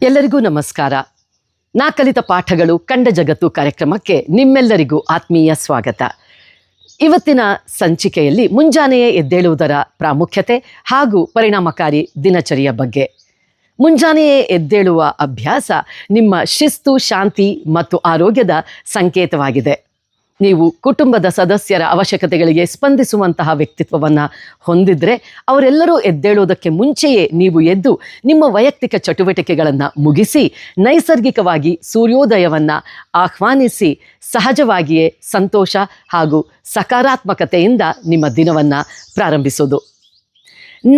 ಎಲ್ಲರಿಗೂ ನಮಸ್ಕಾರ. ನಾ ಕಲಿತ ಪಾಠಗಳು ಕಂಡ ಜಗತ್ತು ಕಾರ್ಯಕ್ರಮಕ್ಕೆ ನಿಮ್ಮೆಲ್ಲರಿಗೂ ಆತ್ಮೀಯ ಸ್ವಾಗತ. ಇವತ್ತಿನ ಸಂಚಿಕೆಯಲ್ಲಿ ಮುಂಜಾನೆಯೇ ಎದ್ದೇಳುವುದರ ಪ್ರಾಮುಖ್ಯತೆ ಹಾಗೂ ಪರಿಣಾಮಕಾರಿ ದಿನಚರಿಯ ಬಗ್ಗೆ. ಮುಂಜಾನೆಯೇ ಎದ್ದೇಳುವ ಅಭ್ಯಾಸ ನಿಮ್ಮ ಶಿಸ್ತು, ಶಾಂತಿ ಮತ್ತು ಆರೋಗ್ಯದ ಸಂಕೇತವಾಗಿದೆ. ನೀವು ಕುಟುಂಬದ ಸದಸ್ಯರ ಅವಶ್ಯಕತೆಗಳಿಗೆ ಸ್ಪಂದಿಸುವಂತಹ ವ್ಯಕ್ತಿತ್ವವನ್ನು ಹೊಂದಿದ್ರೆ ಅವರೆಲ್ಲರೂ ಎದ್ದೇಳುವುದಕ್ಕೆ ಮುಂಚೆಯೇ ನೀವು ಎದ್ದು ನಿಮ್ಮ ವೈಯಕ್ತಿಕ ಚಟುವಟಿಕೆಗಳನ್ನು ಮುಗಿಸಿ ನೈಸರ್ಗಿಕವಾಗಿ ಸೂರ್ಯೋದಯವನ್ನು ಆಹ್ವಾನಿಸಿ ಸಹಜವಾಗಿಯೇ ಸಂತೋಷ ಹಾಗೂ ಸಕಾರಾತ್ಮಕತೆಯಿಂದ ನಿಮ್ಮ ದಿನವನ್ನು ಪ್ರಾರಂಭಿಸೋದು.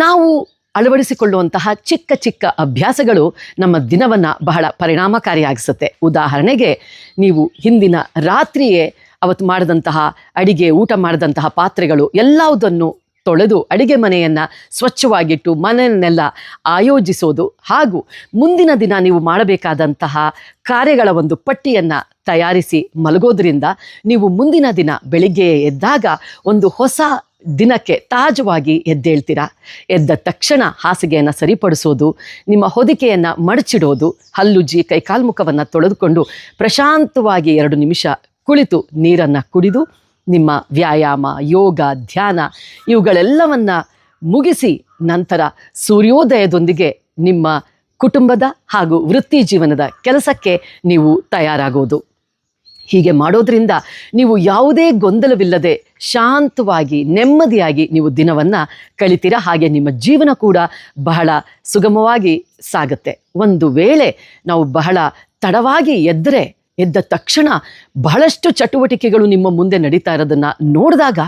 ನಾವು ಅಳವಡಿಸಿಕೊಳ್ಳುವಂತಹ ಚಿಕ್ಕ ಚಿಕ್ಕ ಅಭ್ಯಾಸಗಳು ನಮ್ಮ ದಿನವನ್ನು ಬಹಳ ಪರಿಣಾಮಕಾರಿಯಾಗಿಸುತ್ತೆ. ಉದಾಹರಣೆಗೆ, ನೀವು ಹಿಂದಿನ ರಾತ್ರಿಯೇ ಅವತ್ತು ಮಾಡಿದಂತಹ ಅಡಿಗೆ, ಊಟ ಮಾಡಿದಂತಹ ಪಾತ್ರೆಗಳು ಎಲ್ಲವುದನ್ನು ತೊಳೆದು ಅಡಿಗೆ ಮನೆಯನ್ನು ಸ್ವಚ್ಛವಾಗಿಟ್ಟು ಮನೆಯನ್ನೆಲ್ಲ ಆಯೋಜಿಸೋದು ಹಾಗೂ ಮುಂದಿನ ದಿನ ನೀವು ಮಾಡಬೇಕಾದಂತಹ ಕಾರ್ಯಗಳ ಒಂದು ಪಟ್ಟಿಯನ್ನು ತಯಾರಿಸಿ ಮಲಗೋದ್ರಿಂದ ನೀವು ಮುಂದಿನ ದಿನ ಬೆಳಿಗ್ಗೆ ಎದ್ದಾಗ ಒಂದು ಹೊಸ ದಿನಕ್ಕೆ ತಾಜವಾಗಿ ಎದ್ದೇಳ್ತೀರಾ. ಎದ್ದ ತಕ್ಷಣ ಹಾಸಿಗೆಯನ್ನು ಸರಿಪಡಿಸೋದು, ನಿಮ್ಮ ಹೊದಿಕೆಯನ್ನು ಮಡಚಿಡೋದು, ಹಲ್ಲುಜ್ಜಿ ಕೈಕಾಲ್ಮುಖವನ್ನು ತೊಳೆದುಕೊಂಡು ಪ್ರಶಾಂತವಾಗಿ 2 ನಿಮಿಷ ಕುಳಿತು ನೀರನ್ನು ಕುಡಿದು ನಿಮ್ಮ ವ್ಯಾಯಾಮ, ಯೋಗ, ಧ್ಯಾನ ಇವುಗಳೆಲ್ಲವನ್ನು ಮುಗಿಸಿ ನಂತರ ಸೂರ್ಯೋದಯದೊಂದಿಗೆ ನಿಮ್ಮ ಕುಟುಂಬದ ಹಾಗೂ ವೃತ್ತಿ ಜೀವನದ ಕೆಲಸಕ್ಕೆ ನೀವು ತಯಾರಾಗೋದು. ಹೀಗೆ ಮಾಡೋದ್ರಿಂದ ನೀವು ಯಾವುದೇ ಗೊಂದಲವಿಲ್ಲದೆ ಶಾಂತವಾಗಿ ನೆಮ್ಮದಿಯಾಗಿ ನೀವು ದಿನವನ್ನು ಕಳಿತೀರಾ. ಹಾಗೆ ನಿಮ್ಮ ಜೀವನ ಕೂಡ ಬಹಳ ಸುಗಮವಾಗಿ ಸಾಗುತ್ತೆ. ಒಂದು ವೇಳೆ ನಾವು ಬಹಳ ತಡವಾಗಿ ಎದ್ದ ತಕ್ಷಣ ಬಹಳಷ್ಟು ಚಟುವಟಿಕೆಗಳು ನಿಮ್ಮ ಮುಂದೆ ನಡೀತಾ ಇರೋದನ್ನು ನೋಡಿದಾಗ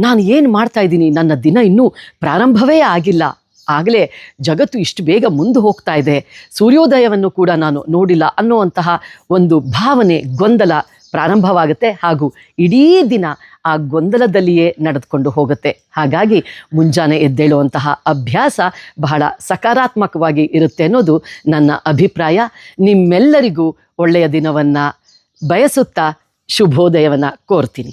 ನಾನು ಏನು ಮಾಡ್ತಾ ಇದ್ದೀನಿ, ನನ್ನ ದಿನ ಇನ್ನೂ ಪ್ರಾರಂಭವೇ ಆಗಿಲ್ಲ, ಆಗಲೇ ಜಗತ್ತು ಇಷ್ಟು ಬೇಗ ಮುಂದೆ ಹೋಗ್ತಾ ಇದೆ, ಸೂರ್ಯೋದಯವನ್ನು ಕೂಡ ನಾನು ನೋಡಿಲ್ಲ ಅನ್ನುವಂತಹ ಒಂದು ಭಾವನೆ, ಗೊಂದಲ ಪ್ರಾರಂಭವಾಗುತ್ತೆ ಹಾಗೂ ಇಡೀ ದಿನ ಆ ಗೊಂದಲದಲ್ಲಿಯೇ ನಡೆದುಕೊಂಡು ಹೋಗುತ್ತೆ. ಹಾಗಾಗಿ ಮುಂಜಾನೆ ಎದ್ದೇಳುವಂತಹ ಅಭ್ಯಾಸ ಬಹಳ ಸಕಾರಾತ್ಮಕವಾಗಿ ಇರುತ್ತೆ ಅನ್ನೋದು ನನ್ನ ಅಭಿಪ್ರಾಯ. ನಿಮ್ಮೆಲ್ಲರಿಗೂ ಒಳ್ಳೆಯ ದಿನವನ್ನು ಬಯಸುತ್ತಾ ಶುಭೋದಯವನ್ನು ಕೋರ್ತೀನಿ.